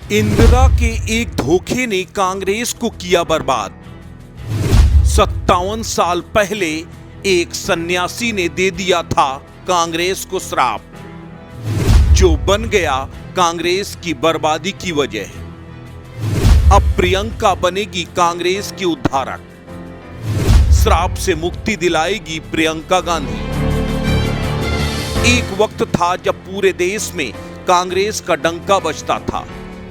इंदिरा के एक धोखे ने कांग्रेस को किया बर्बाद। 57 साल पहले एक सन्यासी ने दे दिया था कांग्रेस को श्राप, जो बन गया कांग्रेस की बर्बादी की वजह। अब प्रियंका बनेगी कांग्रेस की उद्धारक, श्राप से मुक्ति दिलाएगी प्रियंका गांधी। एक वक्त था जब पूरे देश में कांग्रेस का डंका बजता था।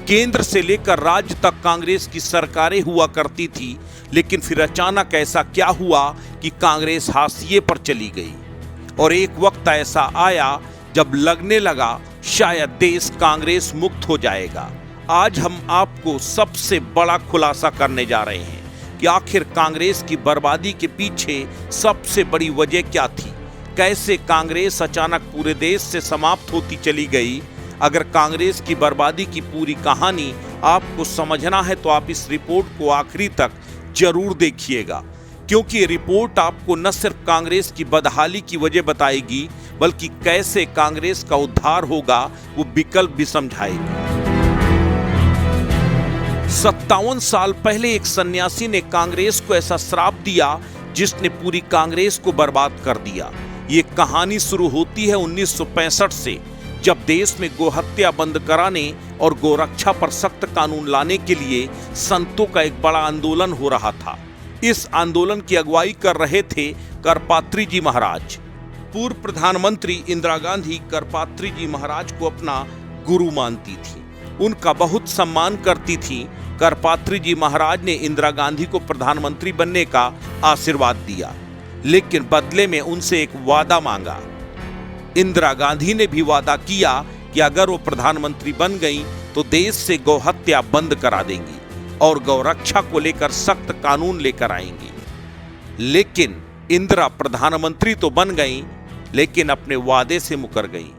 केंद्र से लेकर राज्य तक कांग्रेस की सरकारें हुआ करती थी, लेकिन फिर अचानक ऐसा क्या हुआ कि कांग्रेस हाशिए पर चली गई। और एक वक्त ऐसा आया जब लगने लगा शायद देश कांग्रेस मुक्त हो जाएगा। आज हम आपको सबसे बड़ा खुलासा करने जा रहे हैं कि आखिर कांग्रेस की बर्बादी के पीछे सबसे बड़ी वजह क्या थी, कैसे कांग्रेस अचानक पूरे देश से समाप्त होती चली गई। अगर कांग्रेस की बर्बादी की पूरी कहानी आपको समझना है तो आप इस रिपोर्ट को आखिरी तक जरूर देखिएगा, क्योंकि ये रिपोर्ट आपको न सिर्फ कांग्रेस की बदहाली की वजह बताएगी, बल्कि कैसे कांग्रेस का उद्धार होगा वो विकल्प भी समझाएगी। 57 साल पहले एक सन्यासी ने कांग्रेस को ऐसा श्राप दिया जिसने पूरी कांग्रेस को बर्बाद कर दिया। ये कहानी शुरू होती है 1965 से, जब देश में गोहत्या बंद कराने और गोरक्षा पर सख्त कानून लाने के लिए संतों का एक बड़ा आंदोलन हो रहा था। इस आंदोलन की अगुवाई कर रहे थे करपात्री जी महाराज। पूर्व प्रधानमंत्री इंदिरा गांधी करपात्री जी महाराज को अपना गुरु मानती थी, उनका बहुत सम्मान करती थी। करपात्री जी महाराज ने इंदिरा गांधी को प्रधानमंत्री बनने का आशीर्वाद दिया, लेकिन बदले में उनसे एक वादा मांगा। इंदिरा गांधी ने भी वादा किया कि अगर वो प्रधानमंत्री बन गई तो देश से गौहत्या बंद करा देंगी और गौरक्षा को लेकर सख्त कानून लेकर आएंगी। लेकिन इंदिरा प्रधानमंत्री तो बन गई, लेकिन अपने वादे से मुकर गई।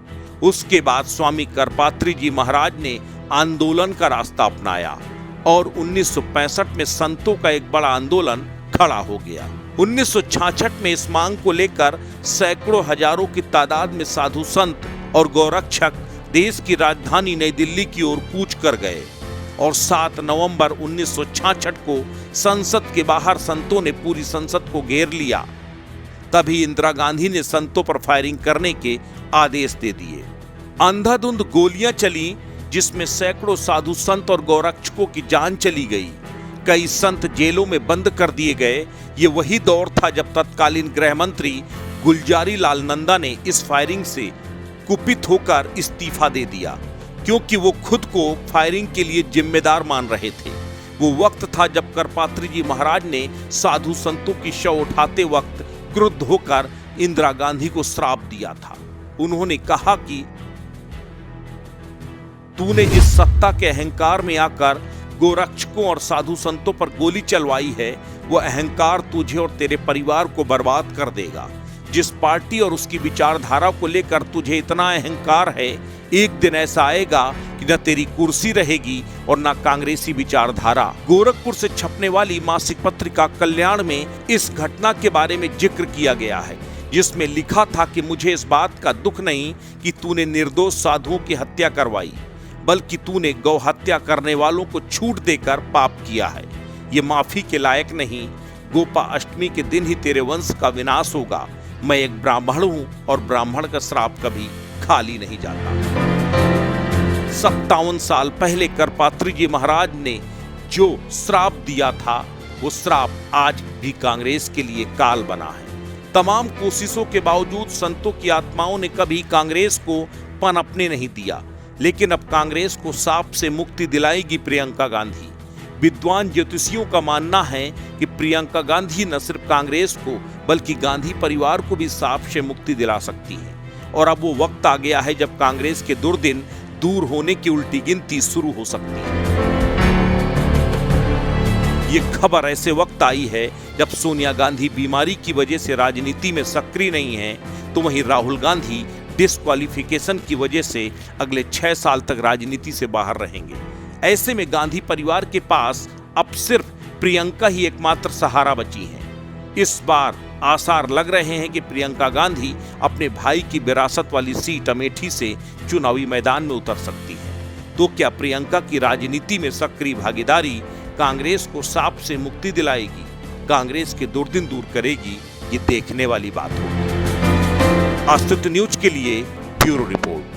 उसके बाद स्वामी करपात्री जी महाराज ने आंदोलन का रास्ता अपनाया और 1965 में संतों का एक बड़ा आंदोलन खड़ा हो गया। 1966 में इस मांग को लेकर सैकड़ों हजारों की तादाद में साधु संत और गौरक्षक देश की राजधानी नई दिल्ली की ओर कूच कर गए और 7 नवंबर 1966 को संसद के बाहर संतों ने पूरी संसद को घेर लिया। तभी इंदिरा गांधी ने संतों पर फायरिंग करने के आदेश दे दिए। अंधाधुंध गोलियां चली, जिसमें सैकड़ों साधु संत और गौरक्षकों की जान चली गई। कई संत जेलों में बंद कर दिए गए। ये वही दौर था जब तत्कालीन गृह मंत्री गुलजारी लाल नंदा ने इस फायरिंग से कुपित होकर इस्तीफा दे दिया, क्योंकि वो खुद को फायरिंग के लिए जिम्मेदार मान रहे थे। वो वक्त था जब करपात्री जी महाराज ने साधु संतों की शव उठाते वक्त क्रुद्ध होकर इंदिरा गांधी को श्राप दिया था। उन्होंने कहा कि तूने जिस सत्ता के अहंकार में आकर गोरक्षकों और साधु संतों पर गोली चलवाई है, वह अहंकार तुझे और तेरे परिवार को बर्बाद कर देगा। जिस पार्टी और उसकी विचारधारा को लेकर तुझे इतना अहंकार है, एक दिन ऐसा आएगा कि न तेरी कुर्सी रहेगी और न कांग्रेसी विचारधारा। गोरखपुर से छपने वाली मासिक पत्रिका कल्याण में इस घटना के बारे में जिक्र किया गया है, जिसमें लिखा था कि मुझे इस बात का दुख नहीं कि तूने निर्दोष साधुओं की हत्या करवाई, बल्कि तूने गौ हत्या करने वालों को छूट देकर पाप किया है। ये माफी के लायक नहीं। गोपा अष्टमी के दिन ही तेरे वंश का विनाश होगा। मैं एक ब्राह्मण हूं और ब्राह्मण का श्राप कभी खाली नहीं जाता। 57 साल पहले करपात्री जी महाराज ने जो श्राप दिया था, वो श्राप आज भी कांग्रेस के लिए काल बना है। तमाम कोशिशों के बावजूद संतों की आत्माओं ने कभी कांग्रेस को पनपने नहीं दिया, लेकिन अब कांग्रेस को सांप से मुक्ति दिलाएगी प्रियंका गांधी। विद्वान ज्योतिषियों का मानना है कि प्रियंका गांधी न सिर्फ कांग्रेस को बल्कि गांधी परिवार को भी सांप से मुक्ति दिला सकती है। और अब वो वक्त आ गया है जब कांग्रेस के दुर्दिन दूर होने की उल्टी गिनती शुरू हो सकती है। ये खबर ऐसे वक्त आई है जब सोनिया गांधी बीमारी की वजह से राजनीति में सक्रिय नहीं है, तो वहीं राहुल गांधी डिस्क्वालिफिकेशन की वजह से अगले 6 साल तक राजनीति से बाहर रहेंगे। ऐसे में गांधी परिवार के पास अब सिर्फ प्रियंका ही एकमात्र सहारा बची है। इस बार आसार लग रहे हैं कि प्रियंका गांधी अपने भाई की विरासत वाली सीट अमेठी से चुनावी मैदान में उतर सकती है। तो क्या प्रियंका की राजनीति में सक्रिय भागीदारी कांग्रेस को सांप से मुक्ति दिलाएगी, कांग्रेस के दुर्दिन दूर करेगी? ये देखने वाली बात होगी। अस्तित्व न्यूज के लिए ब्यूरो रिपोर्ट।